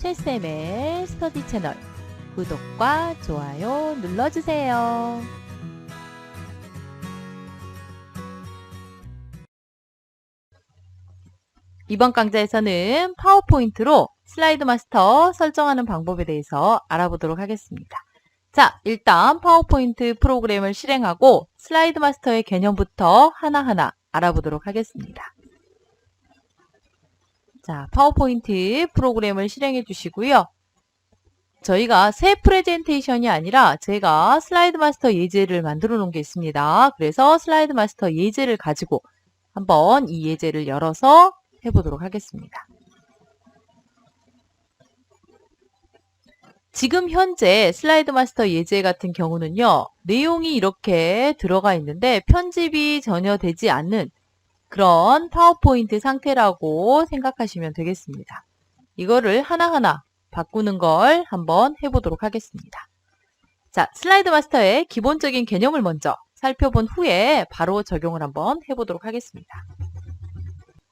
최쌤의 스터디 채널 구독과 좋아요 눌러주세요. 이번 강좌에서는 파워포인트로 슬라이드 마스터 설정하는 방법에 대해서 알아보도록 하겠습니다. 자, 일단 파워포인트 프로그램을 실행하고 슬라이드 마스터의 개념부터 하나하나 알아보도록 하겠습니다. 자, 파워포인트 프로그램을 실행해 주시고요. 저희가 새 프레젠테이션이 아니라 제가 슬라이드 마스터 예제를 만들어 놓은 게 있습니다. 그래서 슬라이드 마스터 예제를 가지고 한번 이 예제를 열어서 해보도록 하겠습니다. 지금 현재 슬라이드 마스터 예제 같은 경우는요, 내용이 이렇게 들어가 있는데 편집이 전혀 되지 않는 그런 파워포인트 상태라고 생각하시면 되겠습니다. 이거를 하나하나 바꾸는 걸 한번 해보도록 하겠습니다. 자, 슬라이드 마스터의 기본적인 개념을 먼저 살펴본 후에 바로 적용을 한번 해보도록 하겠습니다.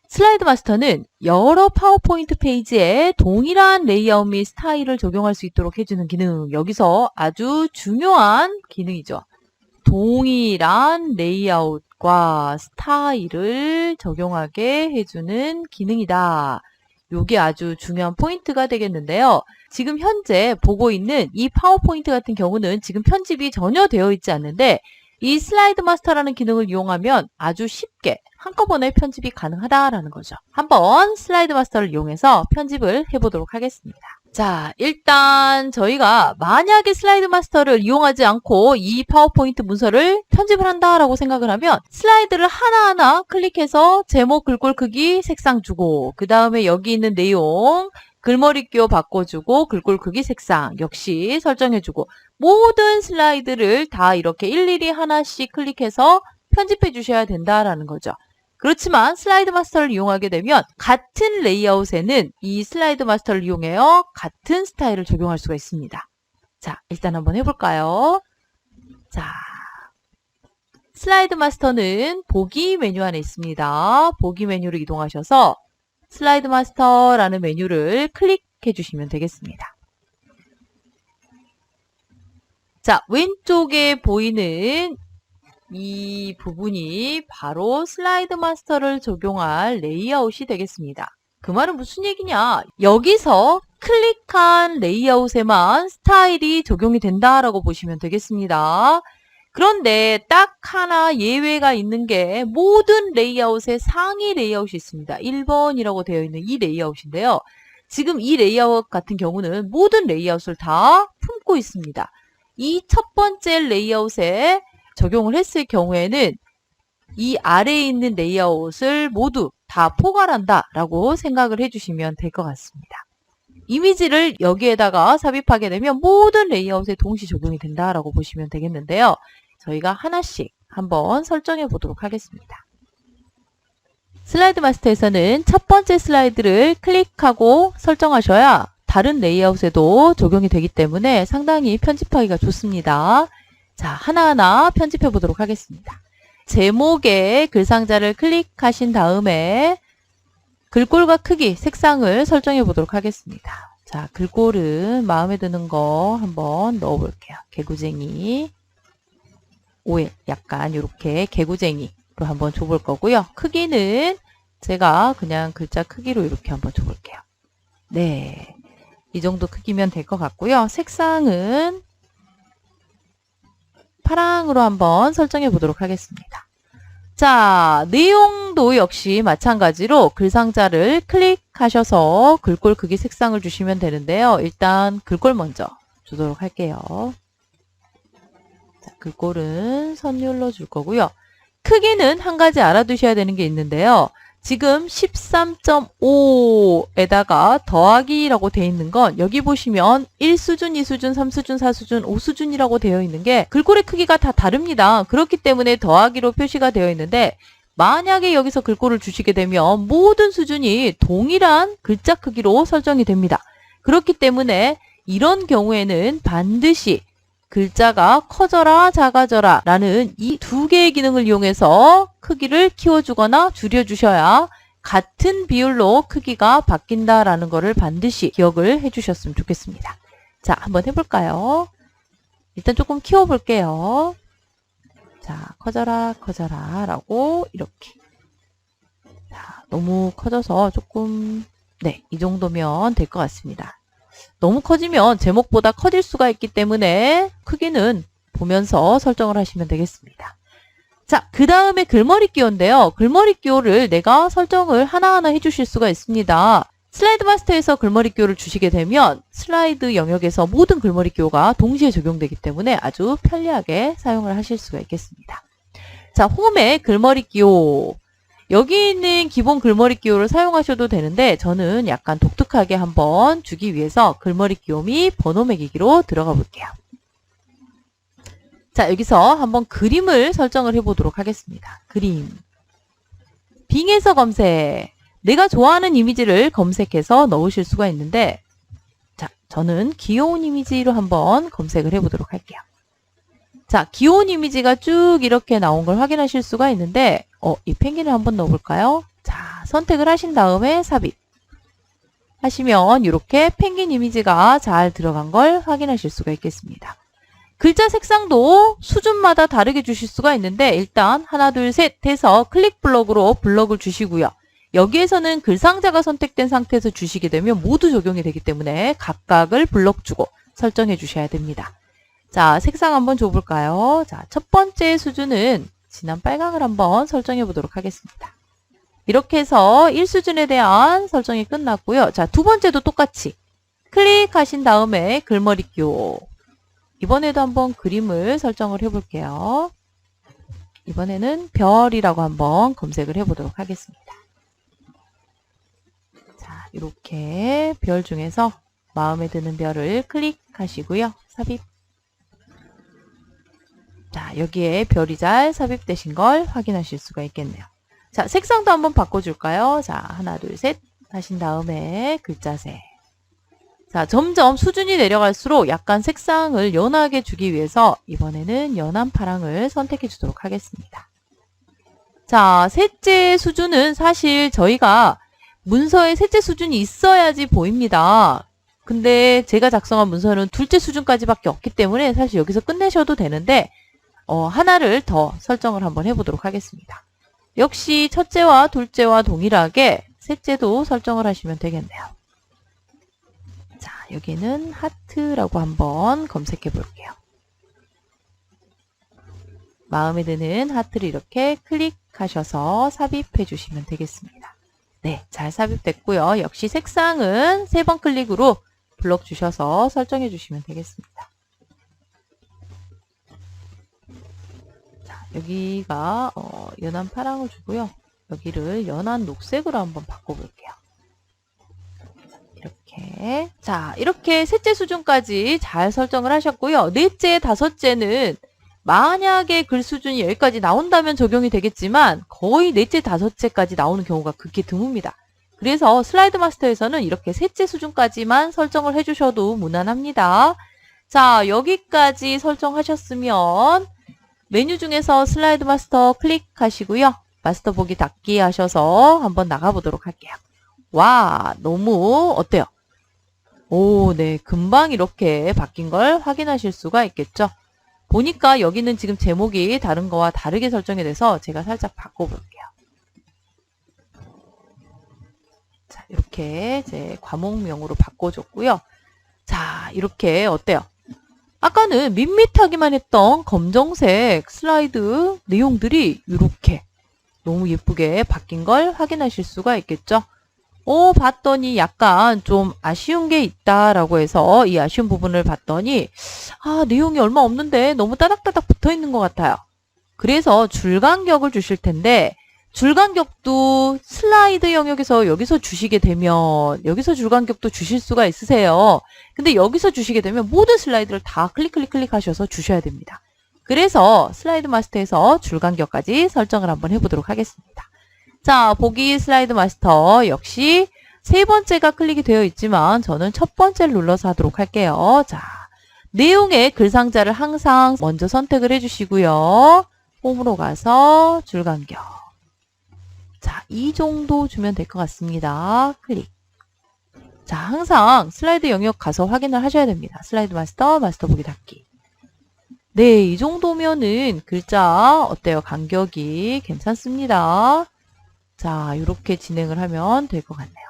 슬라이드 마스터는 여러 파워포인트 페이지에 동일한 레이아웃 및 스타일을 적용할 수 있도록 해주는 기능, 여기서 아주 중요한 기능이죠. 동일한 레이아웃과 스타일을 적용하게 해주는 기능이다. 이게 아주 중요한 포인트가 되겠는데요. 지금 현재 보고 있는 이 파워포인트 같은 경우는 지금 편집이 전혀 되어 있지 않는데 이 슬라이드 마스터라는 기능을 이용하면 아주 쉽게 한꺼번에 편집이 가능하다라는 거죠. 한번 슬라이드 마스터를 이용해서 편집을 해보도록 하겠습니다. 자, 일단 저희가 만약에 슬라이드 마스터를 이용하지 않고 이 파워포인트 문서를 편집을 한다라고 생각을 하면 슬라이드를 하나하나 클릭해서 제목, 글꼴 크기, 색상 주고 그 다음에 여기 있는 내용 글머리표 바꿔주고 글꼴 크기, 색상 역시 설정해주고 모든 슬라이드를 다 이렇게 일일이 하나씩 클릭해서 편집해 주셔야 된다라는 거죠. 그렇지만 슬라이드 마스터를 이용하게 되면 같은 레이아웃에는 이 슬라이드 마스터를 이용해서 같은 스타일을 적용할 수가 있습니다. 자, 일단 한번 해볼까요? 자, 슬라이드 마스터는 보기 메뉴 안에 있습니다. 보기 메뉴로 이동하셔서 슬라이드 마스터라는 메뉴를 클릭해 주시면 되겠습니다. 자, 왼쪽에 보이는 이 부분이 바로 슬라이드 마스터를 적용할 레이아웃이 되겠습니다. 그 말은 무슨 얘기냐? 여기서 클릭한 레이아웃에만 스타일이 적용이 된다라고 보시면 되겠습니다. 그런데 딱 하나 예외가 있는 게 모든 레이아웃에 상위 레이아웃이 있습니다. 1번이라고 되어 있는 이 레이아웃인데요. 지금 이 레이아웃 같은 경우는 모든 레이아웃을 다 품고 있습니다. 이 첫 번째 레이아웃에 적용을 했을 경우에는 이 아래에 있는 레이아웃을 모두 다 포괄한다 라고 생각을 해주시면 될 것 같습니다. 이미지를 여기에다가 삽입하게 되면 모든 레이아웃에 동시 적용이 된다라고 보시면 되겠는데요. 저희가 하나씩 한번 설정해 보도록 하겠습니다. 슬라이드 마스터에서는 첫 번째 슬라이드를 클릭하고 설정하셔야 다른 레이아웃에도 적용이 되기 때문에 상당히 편집하기가 좋습니다. 자, 하나하나 편집해 보도록 하겠습니다. 제목에 글상자를 클릭하신 다음에 글꼴과 크기, 색상을 설정해 보도록 하겠습니다. 자, 글꼴은 마음에 드는 거 한번 넣어 볼게요. 개구쟁이, OL, 약간 이렇게 개구쟁이로 한번 줘볼 거고요. 크기는 제가 그냥 글자 크기로 이렇게 한번 줘볼게요. 네, 이 정도 크기면 될 것 같고요. 색상은 파랑으로 한번 설정해 보도록 하겠습니다. 자, 내용도 역시 마찬가지로 글상자를 클릭하셔서 글꼴 크기 색상을 주시면 되는데요. 일단 글꼴 먼저 주도록 할게요. 자, 글꼴은 선율로 줄 거고요. 크기는 한 가지 알아두셔야 되는 게 있는데요. 지금 13.5에다가 더하기라고 되어 있는 건 여기 보시면 1수준, 2수준, 3수준, 4수준, 5수준이라고 되어 있는 게 글꼴의 크기가 다 다릅니다. 그렇기 때문에 더하기로 표시가 되어 있는데 만약에 여기서 글꼴을 주시게 되면 모든 수준이 동일한 글자 크기로 설정이 됩니다. 그렇기 때문에 이런 경우에는 반드시 글자가 커져라 작아져라 라는 이 두 개의 기능을 이용해서 크기를 키워주거나 줄여주셔야 같은 비율로 크기가 바뀐다라는 것을 반드시 기억을 해주셨으면 좋겠습니다. 자, 한번 해볼까요? 일단 조금 키워볼게요. 자, 커져라, 커져라 라고 이렇게. 자, 너무 커져서 조금, 네, 이 정도면 될 것 같습니다. 너무 커지면 제목보다 커질 수가 있기 때문에 크기는 보면서 설정을 하시면 되겠습니다. 자, 그 다음에 글머리 기호인데요. 글머리 기호를 내가 설정을 하나하나 해주실 수가 있습니다. 슬라이드 마스터에서 글머리 기호를 주시게 되면 슬라이드 영역에서 모든 글머리 기호가 동시에 적용되기 때문에 아주 편리하게 사용을 하실 수가 있겠습니다. 자, 홈에 글머리 기호. 여기 있는 기본 글머리 기호를 사용하셔도 되는데 저는 약간 독특하게 한번 주기 위해서 글머리 기호 및 번호 매기기로 들어가 볼게요. 자, 여기서 한번 그림을 설정을 해보도록 하겠습니다. 그림. 빙에서 검색. 내가 좋아하는 이미지를 검색해서 넣으실 수가 있는데, 자, 저는 귀여운 이미지로 한번 검색을 해보도록 할게요. 자, 귀여운 이미지가 쭉 이렇게 나온 걸 확인하실 수가 있는데, 이 펭귄을 한번 넣어볼까요? 자, 선택을 하신 다음에 삽입. 하시면 이렇게 펭귄 이미지가 잘 들어간 걸 확인하실 수가 있겠습니다. 글자 색상도 수준마다 다르게 주실 수가 있는데 일단 하나, 둘, 셋 해서 클릭 블럭으로 블럭을 주시고요. 여기에서는 글상자가 선택된 상태에서 주시게 되면 모두 적용이 되기 때문에 각각을 블럭 주고 설정해 주셔야 됩니다. 자, 색상 한번 줘볼까요? 자, 첫 번째 수준은 진한 빨강을 한번 설정해 보도록 하겠습니다. 이렇게 해서 1수준에 대한 설정이 끝났고요. 자, 두 번째도 똑같이 클릭하신 다음에 글머리 기호. 이번에도 한번 그림을 설정을 해볼게요. 이번에는 별이라고 한번 검색을 해보도록 하겠습니다. 자, 이렇게 별 중에서 마음에 드는 별을 클릭하시고요. 삽입. 자, 여기에 별이 잘 삽입되신 걸 확인하실 수가 있겠네요. 자, 색상도 한번 바꿔줄까요? 자, 하나, 둘, 셋 하신 다음에 글자색. 자, 점점 수준이 내려갈수록 약간 색상을 연하게 주기 위해서 이번에는 연한 파랑을 선택해 주도록 하겠습니다. 자, 셋째 수준은 사실 저희가 문서에 셋째 수준이 있어야지 보입니다. 근데 제가 작성한 문서는 둘째 수준까지밖에 없기 때문에 사실 여기서 끝내셔도 되는데 하나를 더 설정을 한번 해보도록 하겠습니다. 역시 첫째와 둘째와 동일하게 셋째도 설정을 하시면 되겠네요. 자, 여기는 하트라고 한번 검색해 볼게요. 마음에 드는 하트를 이렇게 클릭하셔서 삽입해 주시면 되겠습니다. 네, 잘 삽입됐고요. 역시 색상은 3번 클릭으로 블럭 주셔서 설정해 주시면 되겠습니다. 자, 여기가 연한 파랑을 주고요. 여기를 연한 녹색으로 한번 바꿔볼게요. 이렇게. 자, 이렇게 셋째 수준까지 잘 설정을 하셨고요. 넷째, 다섯째는 만약에 글 수준이 여기까지 나온다면 적용이 되겠지만 거의 넷째, 다섯째까지 나오는 경우가 극히 드뭅니다. 그래서 슬라이드 마스터에서는 이렇게 셋째 수준까지만 설정을 해주셔도 무난합니다. 자, 여기까지 설정하셨으면 메뉴 중에서 슬라이드 마스터 클릭하시고요. 마스터 보기 닫기 하셔서 한번 나가보도록 할게요. 와, 너무 어때요? 오, 네, 금방 이렇게 바뀐 걸 확인하실 수가 있겠죠? 보니까 여기는 지금 제목이 다른 거와 다르게 설정이 돼서 제가 살짝 바꿔볼게요. 자, 이렇게 제 과목명으로 바꿔줬고요. 자, 이렇게 어때요? 아까는 밋밋하기만 했던 검정색 슬라이드 내용들이 이렇게 너무 예쁘게 바뀐 걸 확인하실 수가 있겠죠? 봤더니 약간 좀 아쉬운 게 있다라고 해서 이 아쉬운 부분을 봤더니 내용이 얼마 없는데 너무 따닥따닥 붙어 있는 것 같아요. 그래서 줄간격을 주실 텐데 줄간격도 슬라이드 영역에서 여기서 주시게 되면 여기서 줄간격도 주실 수가 있으세요. 근데 여기서 주시게 되면 모든 슬라이드를 다 클릭 하셔서 주셔야 됩니다. 그래서 슬라이드 마스터에서 줄간격까지 설정을 한번 해보도록 하겠습니다. 자, 보기 슬라이드 마스터 역시 3번째가 클릭이 되어 있지만 저는 첫 번째를 눌러서 하도록 할게요. 자, 내용의 글상자를 항상 먼저 선택을 해주시고요. 홈으로 가서 줄간격. 자, 이 정도 주면 될 것 같습니다. 클릭. 자, 항상 슬라이드 영역 가서 확인을 하셔야 됩니다. 슬라이드 마스터, 마스터 보기 닫기. 네, 이 정도면은 글자 어때요? 간격이 괜찮습니다. 자, 이렇게 진행을 하면 될 것 같네요.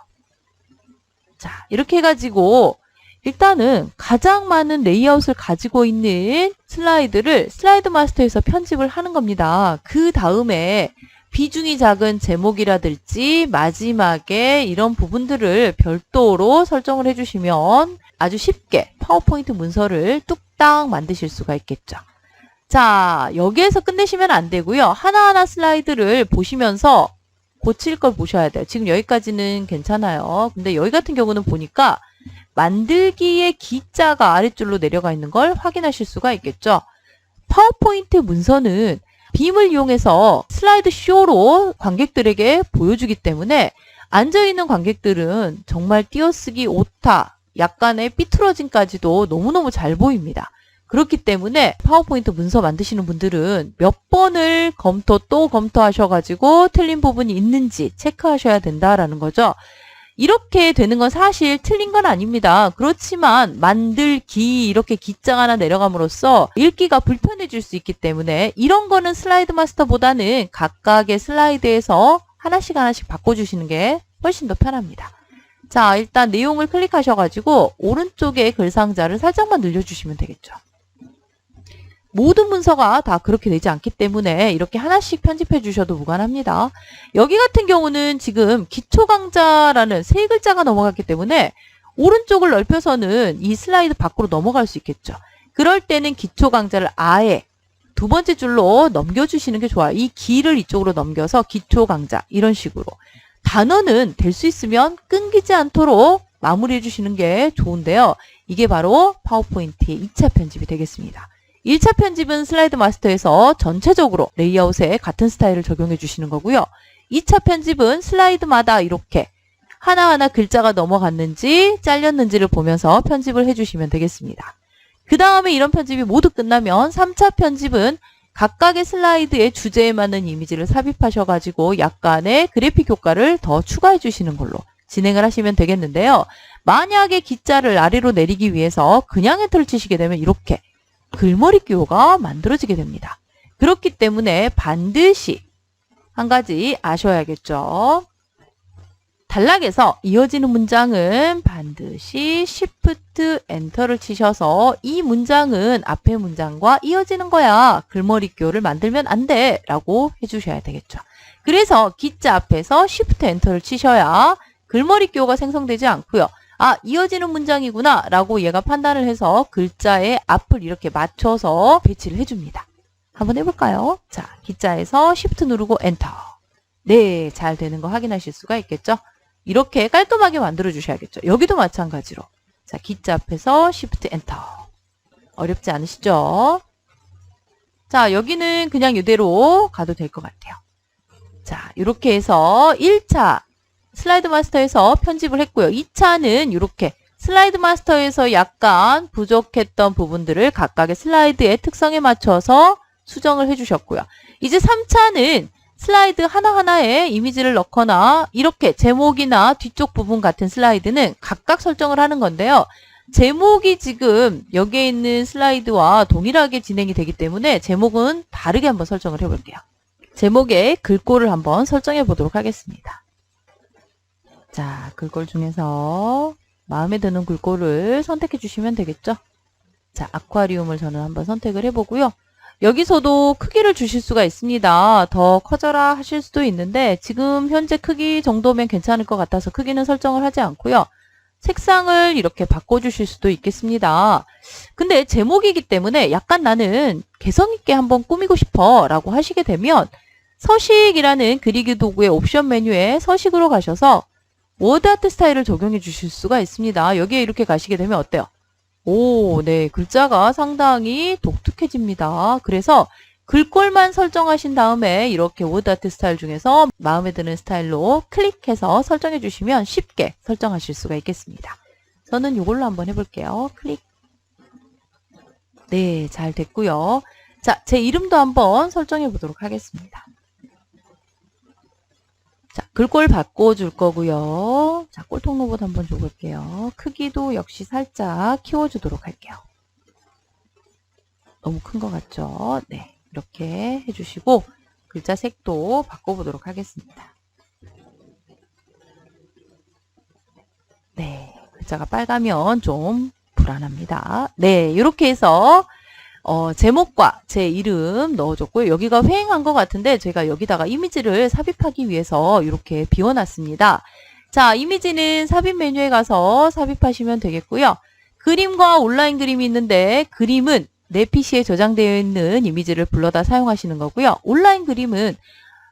자, 이렇게 해가지고 일단은 가장 많은 레이아웃을 가지고 있는 슬라이드를 슬라이드 마스터에서 편집을 하는 겁니다. 그 다음에 비중이 작은 제목이라든지 마지막에 이런 부분들을 별도로 설정을 해주시면 아주 쉽게 파워포인트 문서를 뚝딱 만드실 수가 있겠죠. 자, 여기에서 끝내시면 안 되고요. 하나하나 슬라이드를 보시면서 고칠 걸 보셔야 돼요. 지금 여기까지는 괜찮아요. 근데 여기 같은 경우는 보니까 만들기의 기자가 아래줄로 내려가 있는 걸 확인하실 수가 있겠죠. 파워포인트 문서는 빔을 이용해서 슬라이드 쇼로 관객들에게 보여주기 때문에 앉아있는 관객들은 정말 띄어쓰기 오타, 약간의 삐뚤어짐까지도 너무너무 잘 보입니다. 그렇기 때문에 파워포인트 문서 만드시는 분들은 몇 번을 또 검토하셔가지고 틀린 부분이 있는지 체크하셔야 된다라는 거죠. 이렇게 되는 건 사실 틀린 건 아닙니다. 그렇지만 만들기 이렇게 기자가 하나 내려감으로써 읽기가 불편해질 수 있기 때문에 이런 거는 슬라이드 마스터보다는 각각의 슬라이드에서 하나씩 바꿔주시는 게 훨씬 더 편합니다. 자, 일단 내용을 클릭하셔가지고 오른쪽에 글 상자를 살짝만 늘려주시면 되겠죠. 모든 문서가 다 그렇게 되지 않기 때문에 이렇게 하나씩 편집해 주셔도 무관합니다. 여기 같은 경우는 지금 기초 강좌라는 세 글자가 넘어갔기 때문에 오른쪽을 넓혀서는 이 슬라이드 밖으로 넘어갈 수 있겠죠. 그럴 때는 기초 강좌를 아예 두 번째 줄로 넘겨주시는 게 좋아요. 이 기를 이쪽으로 넘겨서 기초 강좌 이런 식으로. 단어는 될 수 있으면 끊기지 않도록 마무리해 주시는 게 좋은데요. 이게 바로 파워포인트의 2차 편집이 되겠습니다. 1차 편집은 슬라이드 마스터에서 전체적으로 레이아웃에 같은 스타일을 적용해 주시는 거고요. 2차 편집은 슬라이드마다 이렇게 하나하나 글자가 넘어갔는지 잘렸는지를 보면서 편집을 해주시면 되겠습니다. 그 다음에 이런 편집이 모두 끝나면 3차 편집은 각각의 슬라이드의 주제에 맞는 이미지를 삽입하셔가지고 약간의 그래픽 효과를 더 추가해 주시는 걸로 진행을 하시면 되겠는데요. 만약에 기자를 아래로 내리기 위해서 그냥 엔터를 치시게 되면 이렇게 글머리 기호가 만들어지게 됩니다. 그렇기 때문에 반드시 한 가지 아셔야겠죠. 단락에서 이어지는 문장은 반드시 Shift 엔터를 치셔서 이 문장은 앞의 문장과 이어지는 거야. 글머리 기호를 만들면 안 돼. 라고 해주셔야 되겠죠. 그래서 기자 앞에서 Shift 엔터를 치셔야 글머리 기호가 생성되지 않고요. 아, 이어지는 문장이구나 라고 얘가 판단을 해서 글자의 앞을 이렇게 맞춰서 배치를 해줍니다. 한번 해볼까요? 자, 기자에서 Shift 누르고 엔터. 네, 잘 되는 거 확인하실 수가 있겠죠? 이렇게 깔끔하게 만들어 주셔야겠죠. 여기도 마찬가지로. 자, 기자 앞에서 Shift 엔터. 어렵지 않으시죠? 자, 여기는 그냥 이대로 가도 될 것 같아요. 자, 이렇게 해서 1차 슬라이드 마스터에서 편집을 했고요. 2차는 이렇게 슬라이드 마스터에서 약간 부족했던 부분들을 각각의 슬라이드의 특성에 맞춰서 수정을 해주셨고요. 이제 3차는 슬라이드 하나하나에 이미지를 넣거나 이렇게 제목이나 뒤쪽 부분 같은 슬라이드는 각각 설정을 하는 건데요. 제목이 지금 여기에 있는 슬라이드와 동일하게 진행이 되기 때문에 제목은 다르게 한번 설정을 해볼게요. 제목의 글꼴을 한번 설정해 보도록 하겠습니다. 자, 글꼴 중에서 마음에 드는 글꼴을 선택해 주시면 되겠죠. 자, 아쿠아리움을 저는 한번 선택을 해보고요. 여기서도 크기를 주실 수가 있습니다. 더 커져라 하실 수도 있는데 지금 현재 크기 정도면 괜찮을 것 같아서 크기는 설정을 하지 않고요. 색상을 이렇게 바꿔주실 수도 있겠습니다. 근데 제목이기 때문에 약간 나는 개성있게 한번 꾸미고 싶어 라고 하시게 되면 서식이라는 그리기 도구의 옵션 메뉴에 서식으로 가셔서 워드 아트 스타일을 적용해 주실 수가 있습니다. 여기에 이렇게 가시게 되면 어때요? 오, 네, 글자가 상당히 독특해집니다. 그래서 글꼴만 설정하신 다음에 이렇게 워드 아트 스타일 중에서 마음에 드는 스타일로 클릭해서 설정해 주시면 쉽게 설정하실 수가 있겠습니다. 저는 이걸로 한번 해볼게요. 클릭. 네, 잘 됐고요. 자, 제 이름도 한번 설정해 보도록 하겠습니다. 글꼴 바꿔줄 거고요. 자, 꼴통 로봇 한번 줘볼게요. 크기도 역시 살짝 키워주도록 할게요. 너무 큰 것 같죠? 네, 이렇게 해주시고 글자 색도 바꿔보도록 하겠습니다. 네, 글자가 빨가면 좀 불안합니다. 네, 이렇게 해서 제목과 제 이름 넣어줬고요. 여기가 휑한 것 같은데 제가 여기다가 이미지를 삽입하기 위해서 이렇게 비워놨습니다. 자, 이미지는 삽입 메뉴에 가서 삽입하시면 되겠고요. 그림과 온라인 그림이 있는데 그림은 내 PC에 저장되어 있는 이미지를 불러다 사용하시는 거고요. 온라인 그림은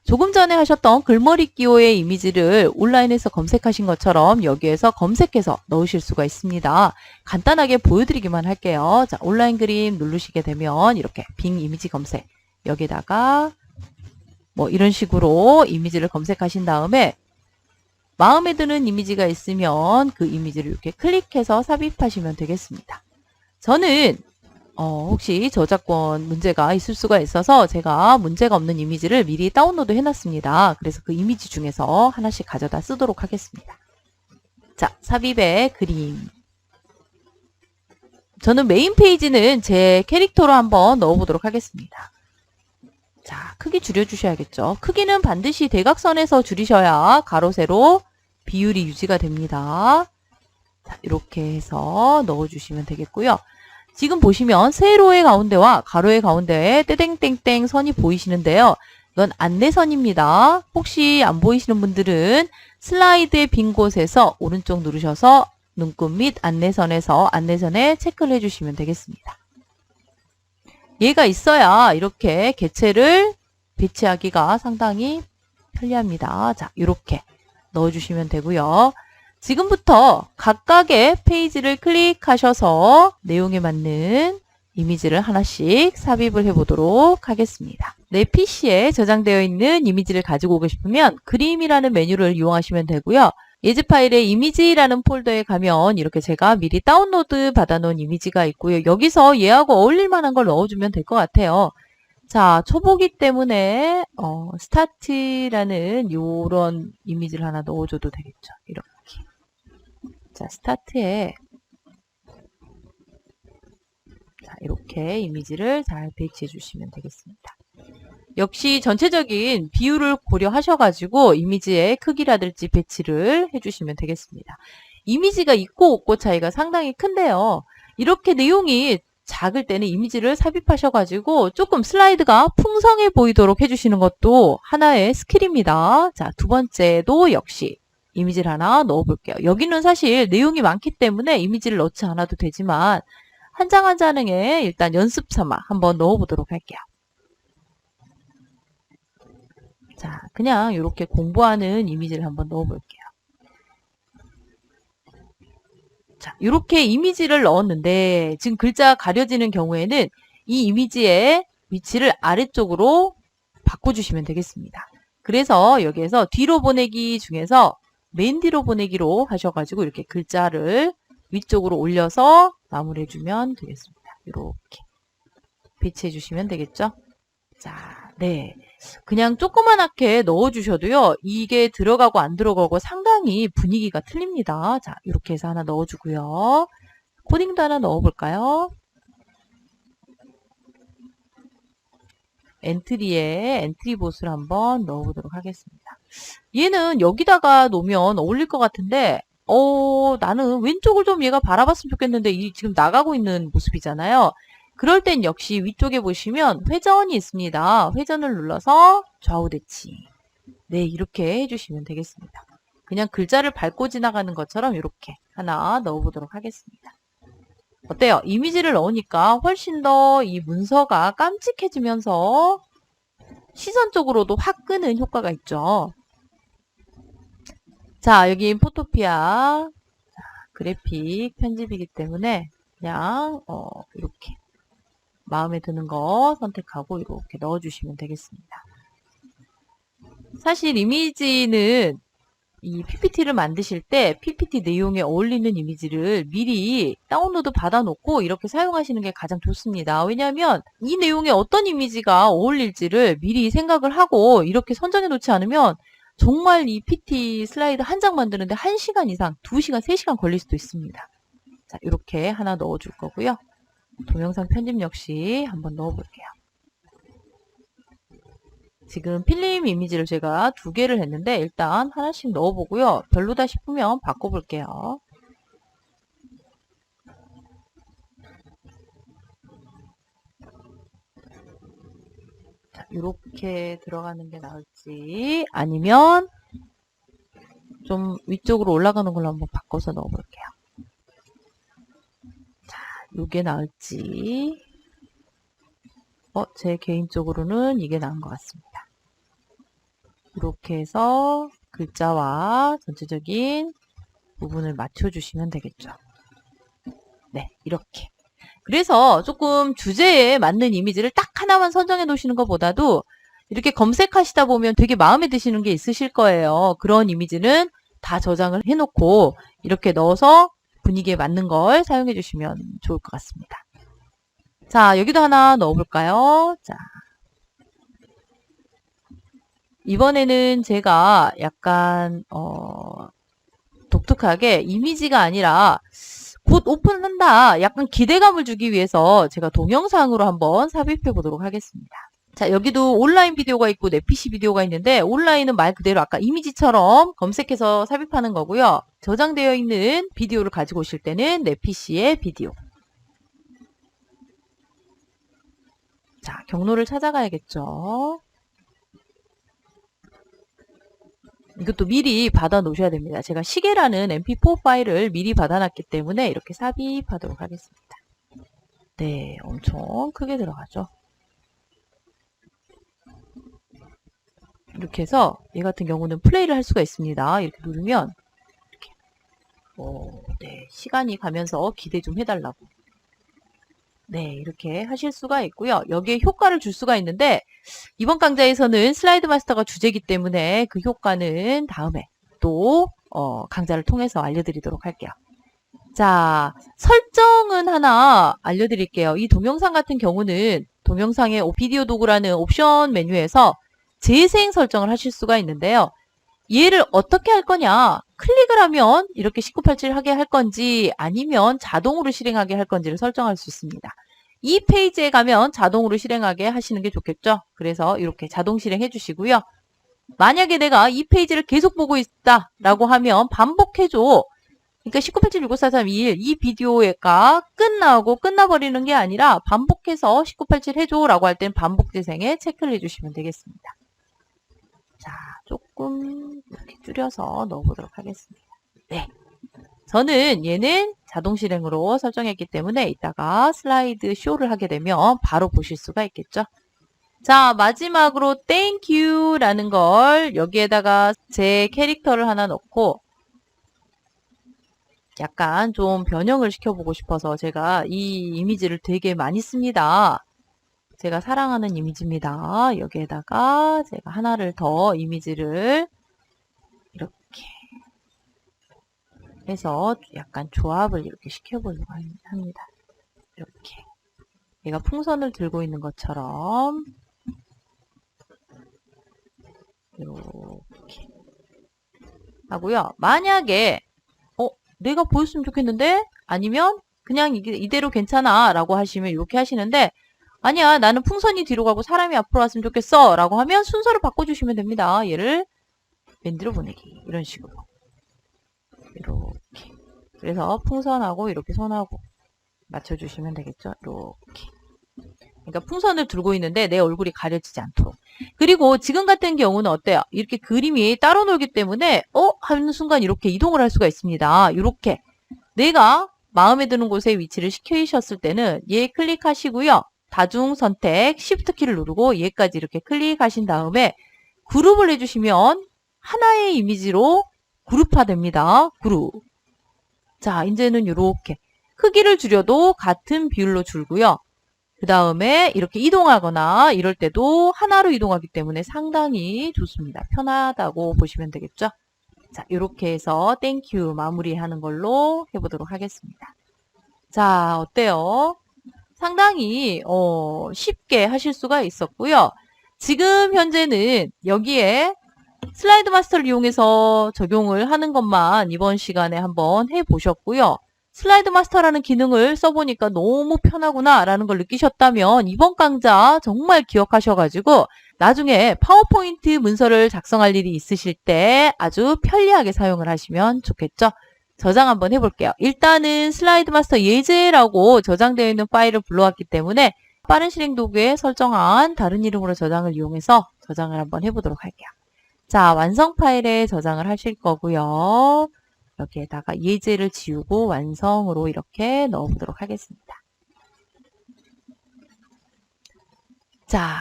조금 전에 하셨던 글머리 끼호의 이미지를 온라인에서 검색하신 것처럼 여기에서 검색해서 넣으실 수가 있습니다. 간단하게 보여드리기만 할게요. 자, 온라인 그림 누르시게 되면 이렇게 빙 이미지 검색 여기다가 뭐 이런 식으로 이미지를 검색하신 다음에 마음에 드는 이미지가 있으면 그 이미지를 이렇게 클릭해서 삽입하시면 되겠습니다. 저는 혹시 저작권 문제가 있을 수가 있어서 제가 문제가 없는 이미지를 미리 다운로드 해놨습니다. 그래서 그 이미지 중에서 하나씩 가져다 쓰도록 하겠습니다. 자, 삽입의 그림. 저는 메인 페이지는 제 캐릭터로 한번 넣어보도록 하겠습니다. 자, 크기 줄여주셔야겠죠. 크기는 반드시 대각선에서 줄이셔야 가로, 세로 비율이 유지가 됩니다. 자, 이렇게 해서 넣어주시면 되겠고요. 지금 보시면 세로의 가운데와 가로의 가운데에 떼땡땡땡 선이 보이시는데요. 이건 안내선입니다. 혹시 안 보이시는 분들은 슬라이드의 빈 곳에서 오른쪽 누르셔서 눈금 및 안내선에서 안내선에 체크를 해주시면 되겠습니다. 얘가 있어야 이렇게 개체를 배치하기가 상당히 편리합니다. 자, 이렇게 넣어주시면 되고요. 지금부터 각각의 페이지를 클릭하셔서 내용에 맞는 이미지를 하나씩 삽입을 해보도록 하겠습니다. 내 PC에 저장되어 있는 이미지를 가지고 오고 싶으면 그림이라는 메뉴를 이용하시면 되고요. 예즈 파일의 이미지라는 폴더에 가면 이렇게 제가 미리 다운로드 받아놓은 이미지가 있고요. 여기서 얘하고 어울릴 만한 걸 넣어주면 될 것 같아요. 자, 초보기 때문에 스타트라는 요런 이미지를 하나 넣어줘도 되겠죠. 이렇게. 자, 스타트에 자, 이렇게 이미지를 잘 배치해 주시면 되겠습니다. 역시 전체적인 비율을 고려하셔가지고 이미지의 크기라든지 배치를 해주시면 되겠습니다. 이미지가 있고 없고 차이가 상당히 큰데요. 이렇게 내용이 작을 때는 이미지를 삽입하셔가지고 조금 슬라이드가 풍성해 보이도록 해주시는 것도 하나의 스킬입니다. 자, 두 번째도 역시 이미지를 하나 넣어볼게요. 여기는 사실 내용이 많기 때문에 이미지를 넣지 않아도 되지만 한 장 한 장에 일단 연습 삼아 한번 넣어보도록 할게요. 자, 그냥 이렇게 공부하는 이미지를 한번 넣어볼게요. 자, 이렇게 이미지를 넣었는데 지금 글자 가려지는 경우에는 이 이미지의 위치를 아래쪽으로 바꿔주시면 되겠습니다. 그래서 여기에서 뒤로 보내기 중에서 맨 뒤로 보내기로 하셔가지고 이렇게 글자를 위쪽으로 올려서 마무리해주면 되겠습니다. 이렇게 배치해주시면 되겠죠? 자, 네. 그냥 조그만하게 넣어주셔도요. 이게 들어가고 안 들어가고 상당히 분위기가 틀립니다. 자, 이렇게 해서 하나 넣어주고요. 코딩도 하나 넣어볼까요? 엔트리에 엔트리 봇을 한번 넣어보도록 하겠습니다. 얘는 여기다가 놓으면 어울릴 것 같은데 나는 왼쪽을 좀 얘가 바라봤으면 좋겠는데 이 지금 나가고 있는 모습이잖아요. 그럴 땐 역시 위쪽에 보시면 회전이 있습니다. 회전을 눌러서 좌우 대치. 네, 이렇게 해주시면 되겠습니다. 그냥 글자를 밟고 지나가는 것처럼 이렇게 하나 넣어보도록 하겠습니다. 어때요? 이미지를 넣으니까 훨씬 더 이 문서가 깜찍해지면서 시선적으로도 확 끄는 효과가 있죠. 자, 여기 포토피아 그래픽 편집이기 때문에 그냥 이렇게 마음에 드는 거 선택하고 이렇게 넣어주시면 되겠습니다. 사실 이미지는 이 PPT를 만드실 때 PPT 내용에 어울리는 이미지를 미리 다운로드 받아놓고 이렇게 사용하시는 게 가장 좋습니다. 왜냐하면 이 내용에 어떤 이미지가 어울릴지를 미리 생각을 하고 이렇게 선정해 놓지 않으면 정말 이 PT 슬라이드 한 장 만드는데 1시간 이상, 2시간, 3시간 걸릴 수도 있습니다. 자, 이렇게 하나 넣어줄 거고요. 동영상 편집 역시 한번 넣어볼게요. 지금 필름 이미지를 제가 2개를 했는데 일단 하나씩 넣어보고요. 별로다 싶으면 바꿔볼게요. 자, 이렇게 들어가는 게 나을지 아니면 좀 위쪽으로 올라가는 걸로 한번 바꿔서 넣어볼게요. 자, 이게 나을지 제 개인적으로는 이게 나은 것 같습니다. 이렇게 해서 글자와 전체적인 부분을 맞춰주시면 되겠죠. 네, 이렇게. 그래서 조금 주제에 맞는 이미지를 딱 하나만 선정해 놓으시는 것보다도 이렇게 검색하시다 보면 되게 마음에 드시는 게 있으실 거예요. 그런 이미지는 다 저장을 해놓고 이렇게 넣어서 분위기에 맞는 걸 사용해 주시면 좋을 것 같습니다. 자, 여기도 하나 넣어볼까요? 자, 이번에는 제가 약간 독특하게 이미지가 아니라 곧 오픈한다 약간 기대감을 주기 위해서 제가 동영상으로 한번 삽입해 보도록 하겠습니다. 자, 여기도 온라인 비디오가 있고 넷피시 비디오가 있는데 온라인은 말 그대로 아까 이미지처럼 검색해서 삽입하는 거고요. 저장되어 있는 비디오를 가지고 오실 때는 넷피시의 비디오. 자, 경로를 찾아가야겠죠. 이것도 미리 받아 놓으셔야 됩니다. 제가 시계라는 mp4 파일을 미리 받아놨기 때문에 이렇게 삽입하도록 하겠습니다. 네, 엄청 크게 들어가죠. 이렇게 해서 얘 같은 경우는 플레이를 할 수가 있습니다. 이렇게 누르면 이렇게 네, 시간이 가면서 기대 좀 해달라고. 네, 이렇게 하실 수가 있고요. 여기에 효과를 줄 수가 있는데 이번 강좌에서는 슬라이드 마스터가 주제이기 때문에 그 효과는 다음에 또 강좌를 통해서 알려드리도록 할게요. 자, 설정은 하나 알려드릴게요. 이 동영상 같은 경우는 동영상의 비디오 도구라는 옵션 메뉴에서 재생 설정을 하실 수가 있는데요. 얘를 어떻게 할 거냐? 클릭을 하면 이렇게 1987 하게 할 건지 아니면 자동으로 실행하게 할 건지를 설정할 수 있습니다. 이 페이지에 가면 자동으로 실행하게 하시는 게 좋겠죠? 그래서 이렇게 자동 실행해 주시고요. 만약에 내가 이 페이지를 계속 보고 있다 라고 하면 반복해줘. 그러니까 1987-654321 이 비디오가 끝나고 끝나버리는 게 아니라 반복해서 1987 해줘 라고 할 땐 반복 재생에 체크를 해주시면 되겠습니다. 자, 조금 이렇게 줄여서 넣어보도록 하겠습니다. 네. 저는 얘는 자동 실행으로 설정했기 때문에 이따가 슬라이드 쇼를 하게 되면 바로 보실 수가 있겠죠. 자, 마지막으로 thank you 라는 걸 여기에다가 제 캐릭터를 하나 넣고 약간 좀 변형을 시켜보고 싶어서 제가 이 이미지를 되게 많이 씁니다. 제가 사랑하는 이미지입니다. 여기에다가 제가 하나를 더 이미지를 이렇게 해서 약간 조합을 이렇게 시켜보려고 합니다. 이렇게. 얘가 풍선을 들고 있는 것처럼 이렇게 하고요. 만약에 내가 보였으면 좋겠는데 아니면 그냥 이대로 괜찮아 라고 하시면 이렇게 하시는데 아니야 나는 풍선이 뒤로 가고 사람이 앞으로 왔으면 좋겠어 라고 하면 순서를 바꿔주시면 됩니다. 얘를 맨 뒤로 보내기 이런 식으로 이렇게 그래서 풍선하고 이렇게 손하고 맞춰주시면 되겠죠. 이렇게 그러니까 풍선을 들고 있는데 내 얼굴이 가려지지 않도록. 그리고 지금 같은 경우는 어때요? 이렇게 그림이 따로 놀기 때문에 하는 순간 이렇게 이동을 할 수가 있습니다. 이렇게 내가 마음에 드는 곳에 위치를 시키셨을 때는 얘 클릭하시고요. 다중 선택 Shift 키를 누르고 얘까지 이렇게 클릭하신 다음에 그룹을 해주시면 하나의 이미지로 그룹화됩니다. 그룹. 자, 이제는 이렇게 크기를 줄여도 같은 비율로 줄고요. 그 다음에 이렇게 이동하거나 이럴 때도 하나로 이동하기 때문에 상당히 좋습니다. 편하다고 보시면 되겠죠. 자, 이렇게 해서 땡큐 마무리하는 걸로 해보도록 하겠습니다. 자, 어때요? 상당히 쉽게 하실 수가 있었고요. 지금 현재는 여기에 슬라이드 마스터를 이용해서 적용을 하는 것만 이번 시간에 한번 해보셨고요. 슬라이드 마스터라는 기능을 써보니까 너무 편하구나 라는 걸 느끼셨다면 이번 강좌 정말 기억하셔가지고 나중에 파워포인트 문서를 작성할 일이 있으실 때 아주 편리하게 사용을 하시면 좋겠죠. 저장 한번 해볼게요. 일단은 슬라이드 마스터 예제라고 저장되어 있는 파일을 불러왔기 때문에 빠른 실행 도구에 설정한 다른 이름으로 저장을 이용해서 저장을 한번 해보도록 할게요. 자, 완성 파일에 저장을 하실 거고요. 여기에다가 예제를 지우고 완성으로 이렇게 넣어보도록 하겠습니다. 자,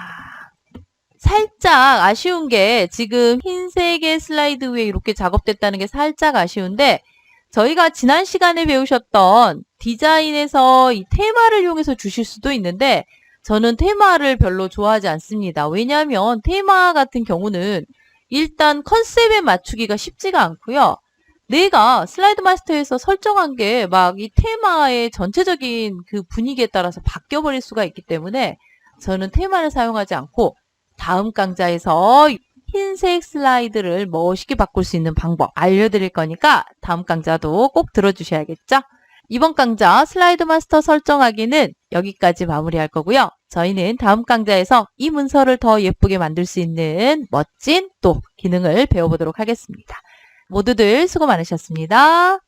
살짝 아쉬운 게 지금 흰색의 슬라이드 위에 이렇게 작업됐다는 게 살짝 아쉬운데 저희가 지난 시간에 배우셨던 디자인에서 이 테마를 이용해서 주실 수도 있는데 저는 테마를 별로 좋아하지 않습니다. 왜냐하면 테마 같은 경우는 일단 컨셉에 맞추기가 쉽지가 않고요. 내가 슬라이드 마스터에서 설정한 게 막 이 테마의 전체적인 그 분위기에 따라서 바뀌어버릴 수가 있기 때문에 저는 테마를 사용하지 않고 다음 강좌에서 흰색 슬라이드를 멋있게 바꿀 수 있는 방법 알려드릴 거니까 다음 강좌도 꼭 들어주셔야겠죠? 이번 강좌 슬라이드 마스터 설정하기는 여기까지 마무리할 거고요. 저희는 다음 강좌에서 이 문서를 더 예쁘게 만들 수 있는 멋진 또 기능을 배워보도록 하겠습니다. 모두들 수고 많으셨습니다.